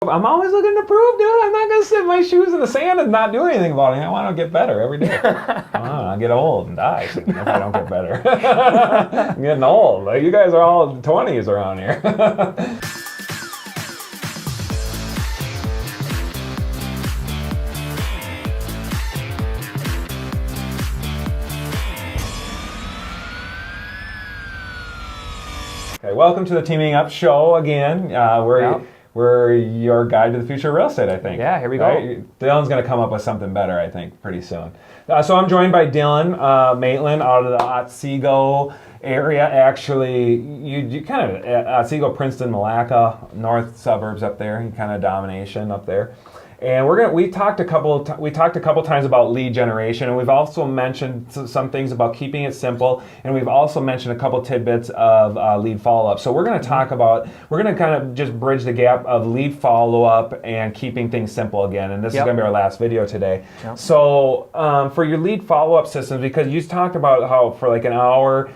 I'm always looking to improve, dude. I'm not going to sit my shoes in the sand and not do anything about it. I want to get better every day. I'll get old and die if I don't get better. I'm getting old. Like, you guys are all 20s around here. Okay, welcome to the Teaming Up Show again. We're your guide to the future of real estate, I think. Yeah, here we go. Right? Dylan's going to come up with something better, I think, pretty soon. So I'm joined by Dylan Maitland out of the Otsego area. Actually, you kind of Otsego, Princeton, Malacca, north suburbs up there. You kind of domination up there. And we talked a couple times about lead generation, and we've also mentioned some things about keeping it simple, and we've also mentioned a couple tidbits of lead follow-up. So we're going to talk about, we're going to kind of just bridge the gap of lead follow-up and keeping things simple again, and this is going to be our last video today. Yep. So for your lead follow-up systems, because you talked about how for like an hour,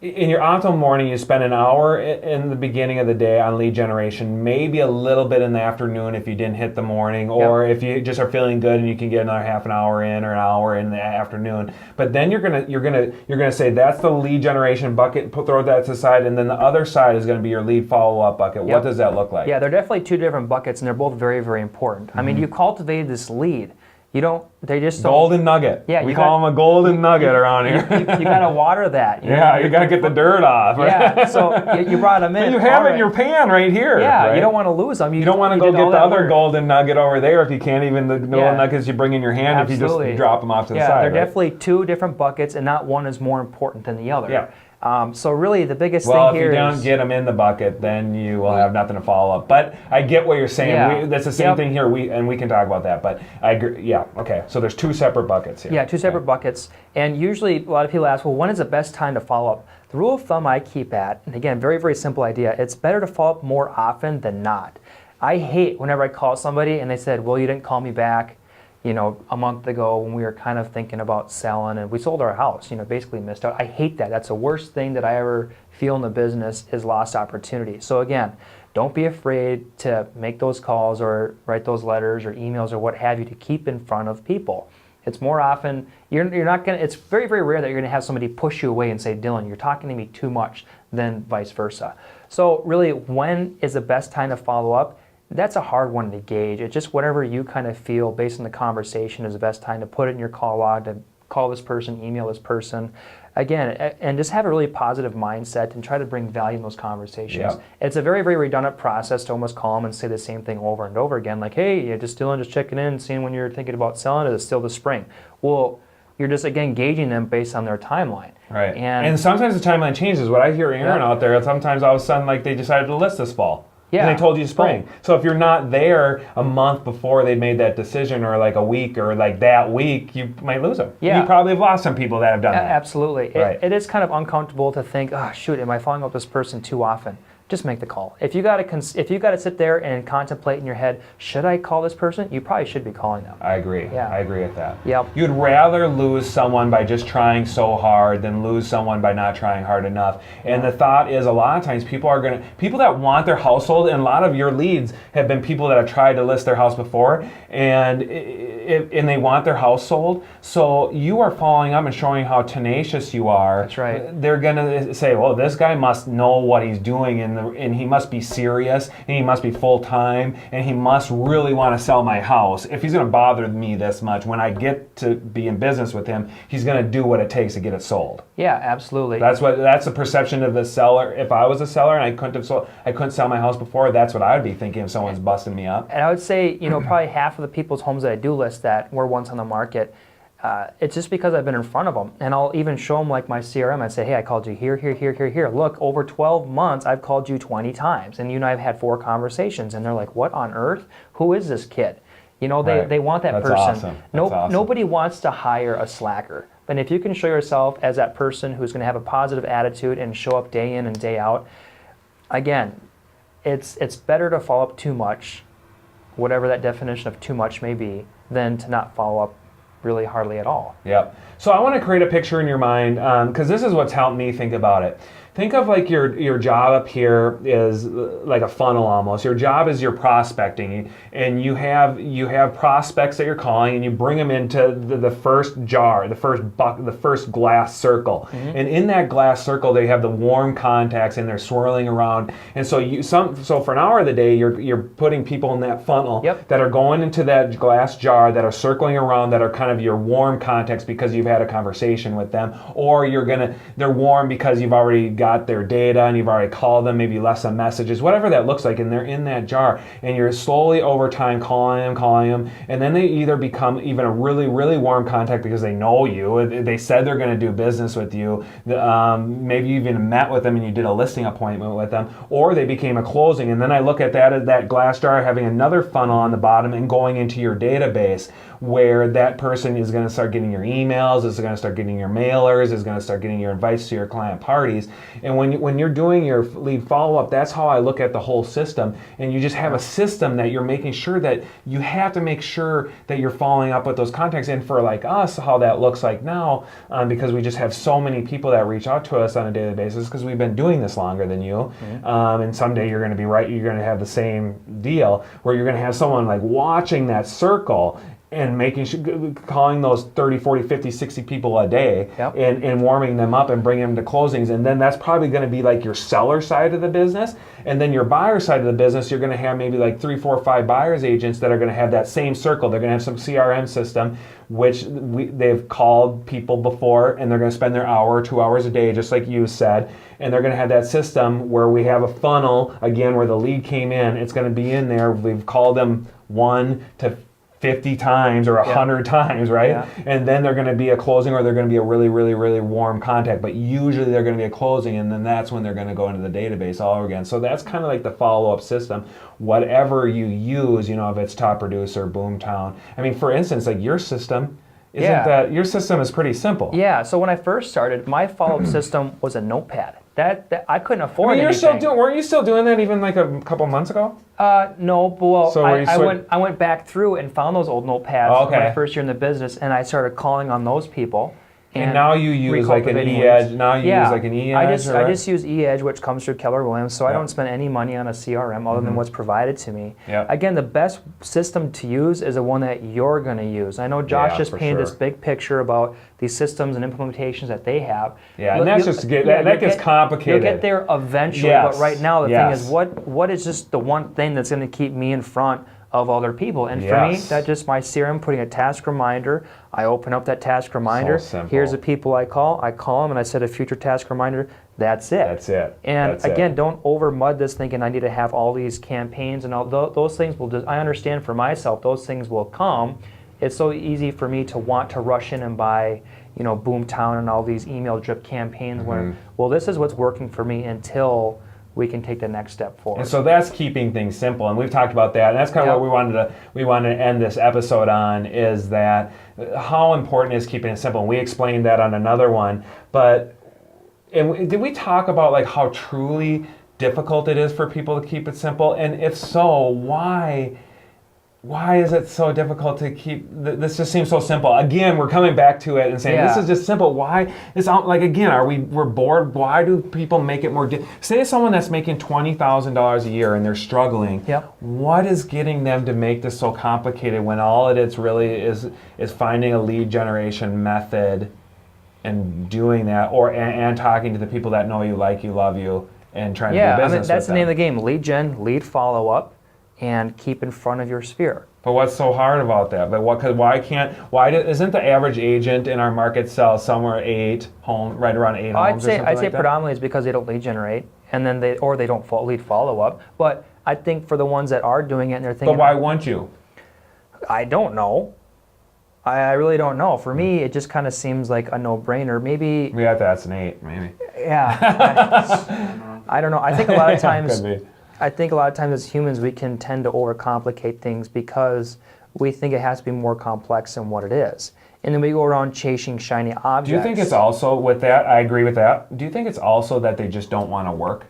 in your optimal morning, you spend an hour in the beginning of the day on lead generation, maybe a little bit in the afternoon if you didn't hit the morning, or if you just are feeling good and you can get another half an hour in or an hour in the afternoon. But then you're gonna say that's the lead generation bucket, throw that to the side, and then the other side is gonna be your lead follow-up bucket. What does that look like? Yeah, they're definitely two different buckets, and they're both very, very important. I mean, you cultivated this lead. They just don't. Golden nugget. Yeah, we call them a golden nugget around here. You got to water that. You got to get the dirt off. Yeah, so you brought them in. But you have it in your pan right here. Yeah, right? You don't want to lose them. You don't want to go get the other golden nugget over there if you can't even, the golden nuggets you bring in your hand. Absolutely. If you just drop them off to the side. Yeah, they're definitely two different buckets, and not one is more important than the other. Yeah. So really the biggest thing here is... Well, if you don't get them in the bucket, then you will have nothing to follow up. But I get what you're saying. Yeah. That's the same thing here, we can talk about that. But I agree. Yeah, okay. So there's two separate buckets here. Yeah, two separate buckets. And usually a lot of people ask, well, when is the best time to follow up? The rule of thumb I keep at, and again, very, very simple idea, it's better to follow up more often than not. I hate whenever I call somebody and they said, well, you didn't call me back, a month ago when we were kind of thinking about selling and we sold our house, basically missed out. I hate that. That's the worst thing that I ever feel in the business is lost opportunity. So again, don't be afraid to make those calls or write those letters or emails or what have you to keep in front of people. It's more often, you're not going to, it's very, very rare that you're going to have somebody push you away and say, Dylan, you're talking to me too much, than vice versa. So really, when is the best time to follow up? That's a hard one to gauge. It's just whatever you kind of feel based on the conversation is the best time to put it in your call log, to call this person, email this person. Again, and just have a really positive mindset and try to bring value in those conversations. Yep. It's a very, very redundant process to almost call them and say the same thing over and over again. Like, hey, you're just checking in, seeing when you're thinking about selling, is it still the spring? Well, you're just, again, gauging them based on their timeline. Right. And sometimes the timeline changes. What I hear Aaron out there, sometimes all of a sudden, like, they decided to list this fall. Yeah. And they told you spring. So if you're not there a month before they made that decision, or like a week, or like that week, you might lose them. Yeah. You probably have lost some people that have done that. Absolutely. Right. It is kind of uncomfortable to think, oh, shoot, am I following up this person too often? Just make the call. If you got to sit there and contemplate in your head, should I call this person? You probably should be calling them. I agree. Yeah. I agree with that. Yep. You'd rather lose someone by just trying so hard than lose someone by not trying hard enough. And the thought is, a lot of times people that want their house sold, and a lot of your leads have been people that have tried to list their house before, and they want their house sold. So you are following up and showing how tenacious you are. That's right. They're gonna say, well, this guy must know what he's doing, and he must be serious, and he must be full-time, and he must really want to sell my house. If he's going to bother me this much, when I get to be in business with him, he's going to do what it takes to get it sold. Yeah, absolutely. That's the perception of the seller. If I was a seller and I couldn't sell my house before, that's what I would be thinking if someone's busting me up. And I would say, probably half of the people's homes that I do list that were once on the market, it's just because I've been in front of them. And I'll even show them like my CRM. I say, hey, I called you here, here, here, here, here. Look, over 12 months, I've called you 20 times. And you and I have had 4 conversations. And they're like, what on earth? Who is this kid? They want that person. Awesome. That's awesome. Nobody wants to hire a slacker. But if you can show yourself as that person who's going to have a positive attitude and show up day in and day out, again, it's better to follow up too much, whatever that definition of too much may be, than to not follow up really hardly at all. Yep. So I want to create a picture in your mind, because this is what's helped me think about it. think of like your job up here is like a funnel almost. Your job is your prospecting, and you have prospects that you're calling, and you bring them into the first jar, the first glass circle. And in that glass circle, they have the warm contacts, and they're swirling around. And so for an hour of the day, you're putting people in that funnel that are going into that glass jar, that are circling around, that are kind of your warm contacts because you've had a conversation with them, or they're warm because you've already got their data and you've already called them, maybe left some messages, whatever that looks like, and they're in that jar, and you're slowly over time calling them, and then they either become even a really, really warm contact because they know you, they said they're going to do business with you, maybe you even met with them and you did a listing appointment with them, or they became a closing. And then I look at that as that glass jar having another funnel on the bottom and going into your database, where that person is going to start getting your emails, is going to start getting your mailers, is going to start getting your invites to your client parties. And when you're doing your lead follow-up, that's how I look at the whole system. And you just have a system that you're making sure that you have to make sure that you're following up with those contacts. And for like us, how that looks like now, because we just have so many people that reach out to us on a daily basis because we've been doing this longer than you. And someday you're going to be right, you're going to have the same deal where you're going to have someone like watching that circle and making sure, calling those 30, 40, 50, 60 people a day and warming them up and bringing them to closings. And then that's probably going to be like your seller side of the business. And then your buyer side of the business, you're going to have maybe like 3, 4, 5 buyers agents that are going to have that same circle. They're going to have some CRM system, which they've called people before, and they're going to spend their hour, 2 hours a day, just like you said. And they're going to have that system where we have a funnel, again, where the lead came in. It's going to be in there. We've called them 1 to 50 times or 100 times, right? And then they're going to be a closing, or they're going to be a really, really, really warm contact. But usually they're going to be a closing, and then that's when they're going to go into the database all over again. So that's kind of like the follow-up system. Whatever you use, if it's Top Producer, Boomtown. I mean, for instance, like your system, your system is pretty simple. Yeah, so when I first started, my follow-up system was a notepad. That I couldn't afford anything. Weren't you still doing that even like a couple months ago? No, but I went back through and found those old notepads my first year in the business, and I started calling on those people. And now you use like an e-edge. Now you use like an e-edge. I just use e-edge, which comes through Keller Williams, so I don't spend any money on a CRM other than what's provided to me. Again, the best system to use is the one that you're going to use. I know Josh just painted this big picture about these systems and implementations that they have. Yeah, and that's that gets complicated. You'll get there eventually, but right now the thing is, what is just the one thing that's going to keep me in front of other people? And for me, that's just my CRM, putting a task reminder. I open up that task reminder. So here's the people I call them, and I set a future task reminder. That's it. That's it. And again, don't over mud this thinking I need to have all these campaigns and all those things will just, I understand for myself, those things will come. It's so easy for me to want to rush in and buy, Boomtown and all these email drip campaigns where, well, this is what's working for me until we can take the next step forward. And so that's keeping things simple, and we've talked about that, and that's kind of what we wanted to end this episode on, is that how important is keeping it simple. And we explained that on another one, but did we talk about like how truly difficult it is for people to keep it simple? And if so, why is it so difficult to keep? This just seems so simple. Again, we're coming back to it and saying this is just simple. Why? It's like, again, we're bored? Why do people make it more? Say someone that's making $20,000 a year and they're struggling. What is getting them to make this so complicated when all it's really is finding a lead generation method and doing that, and talking to the people that know you, like you, love you, and trying to do business with them? That's the name of the game: lead gen, lead follow up, and keep in front of your sphere. But what's so hard about that? But isn't the average agent in our market sell somewhere right around 8 homes? I'd say predominantly it's because they don't lead generate, and then they don't lead follow up. But I think for the ones that are doing it and they're thinking, but why wouldn't you? I don't know. I really don't know. For me, it just kind of seems like a no-brainer. Maybe. Yeah, that's an 8, maybe. Yeah. I don't know. I think a lot of times. As humans, we can tend to overcomplicate things because we think it has to be more complex than what it is. And then we go around chasing shiny objects. Do you think it's also with that? I agree with that. Do you think it's also that they just don't want to work?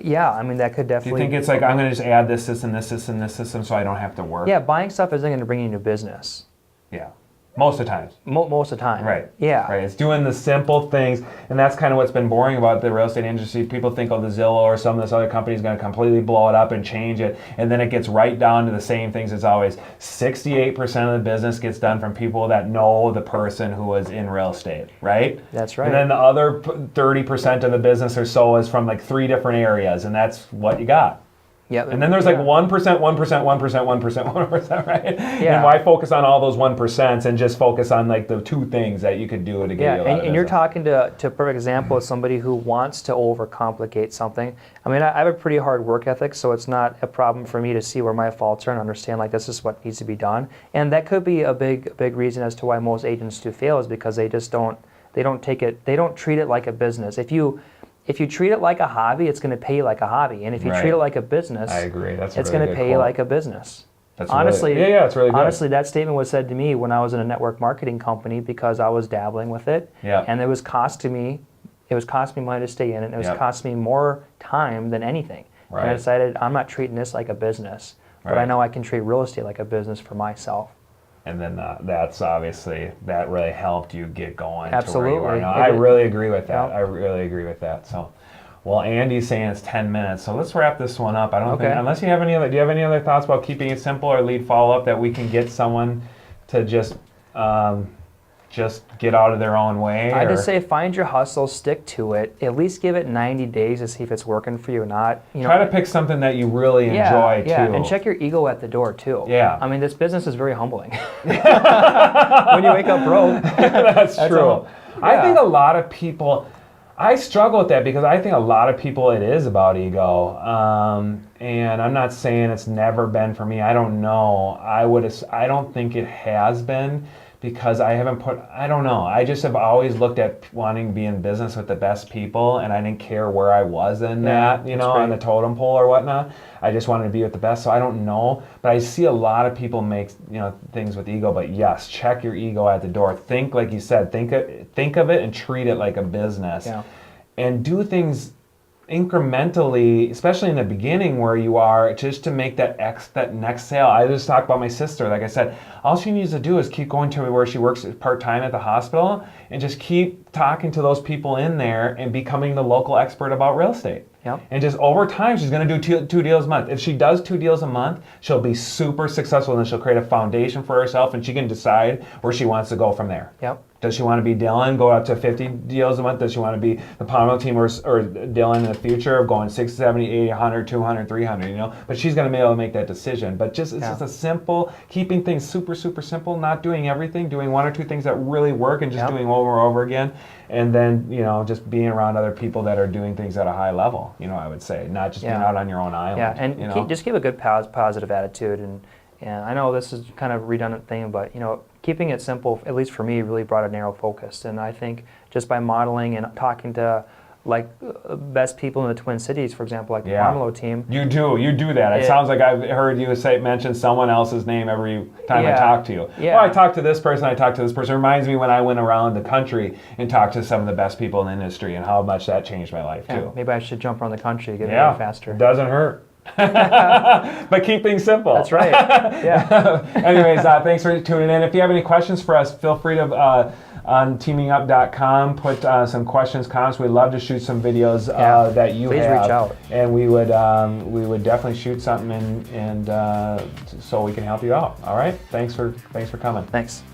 Yeah, I mean, that could definitely... Do you think it's like, I'm going to just add this, and this, and this system so I don't have to work? Yeah, buying stuff isn't going to bring you new business. Yeah. Most of the time. Most of the time. Right. Yeah. Right. It's doing the simple things, and that's kind of what's been boring about the real estate industry. People think, oh, the Zillow or some of this other company is going to completely blow it up and change it, and then it gets right down to the same things as always. 68% of the business gets done from people that know the person who was in real estate, right? That's right. And then the other 30% of the business or so is from like 3 different areas, and that's what you got. Yeah. And then there's like 1%, 1%, 1%, 1%, 1%, right? Yeah. And why focus on all those 1% and just focus on like the 2 things that you could do to get you a lot of and you're business? talking to a perfect example of somebody who wants to overcomplicate something. I mean, I have a pretty hard work ethic, so it's not a problem for me to see where my faults are and understand like this is what needs to be done. And that could be a big reason as to why most agents do fail, is because they don't treat it like a business. If you treat it like a hobby, it's going to pay you like a hobby. And if you treat it like a business, I agree. That's it's really going to pay you like a business. That's honestly, really, it's really good. Honestly, that statement was said to me when I was in a network marketing company because I was dabbling with it. Yeah. And it was costing me money to stay in it. And it was costing me more time than anything. Right. And I decided I'm not treating this like a business, but I know I can treat real estate like a business for myself. And then that's obviously, that really helped you get going. Absolutely. To where you are now. I really agree with that. I really agree with that. So, well, Andy's saying it's 10 minutes, so let's wrap this one up. I don't think, unless you have any other, do you have any other thoughts about keeping it simple or lead follow-up that we can get someone to just get out of their own way? I just say find your hustle, stick to it. At least give it 90 days to see if it's working for you or not. Try to pick something that you really enjoy too. And check your ego at the door too. Yeah. I mean, this business is very humbling. When you wake up broke. That's true. I think a lot of people, I struggle with that because I think a lot of people, it is about ego. And I'm not saying it's never been for me. I don't know. I don't think it has been, because I don't know. I just have always looked at wanting to be in business with the best people, and I didn't care where I was in that, on the totem pole or whatnot. I just wanted to be with the best, so I don't know. But I see a lot of people make, things with ego, but yes, check your ego at the door. Think, like you said, think of it and treat it like a business. Yeah. And do things incrementally, especially in the beginning where you are, just to make that next sale. I just talked about my sister. Like I said, all she needs to do is keep going to where she works part-time at the hospital and just keep talking to those people in there and becoming the local expert about real estate. Yep. And just over time, she's going to do two deals a month. If she does 2 deals a month, she'll be super successful, and then she'll create a foundation for herself, and she can decide where she wants to go from there. Yep. Does she want to be Dylan, go up to 50 deals a month? Does she want to be the Pomerol team or Dylan in the future of going 60, 70, 80, 100, 200, 300, But she's going to be able to make that decision. But it's just a simple, keeping things super, super simple, not doing everything, doing 1 or 2 things that really work and just doing over and over again. And then, just being around other people that are doing things at a high level, I would say, not just being out on your own island. Yeah, and just keep a good positive attitude. And I know this is kind of a redundant thing, but, keeping it simple, at least for me, really brought a narrow focus. And I think just by modeling and talking to best people in the Twin Cities, for example, like the Pomerol team. You do that. It sounds like I've heard you mention someone else's name every time I talk to you. Yeah. Well, I talked to this person, It reminds me when I went around the country and talked to some of the best people in the industry and how much that changed my life too. Maybe I should jump around the country to get there faster. It doesn't hurt. But keep things simple. That's right. Yeah. Anyways, thanks for tuning in. If you have any questions for us, feel free to on teamingup.com put some questions, comments. We'd love to shoot some videos that you Please have. reach out. And we would definitely shoot something and so we can help you out. All right. Thanks for coming. Thanks.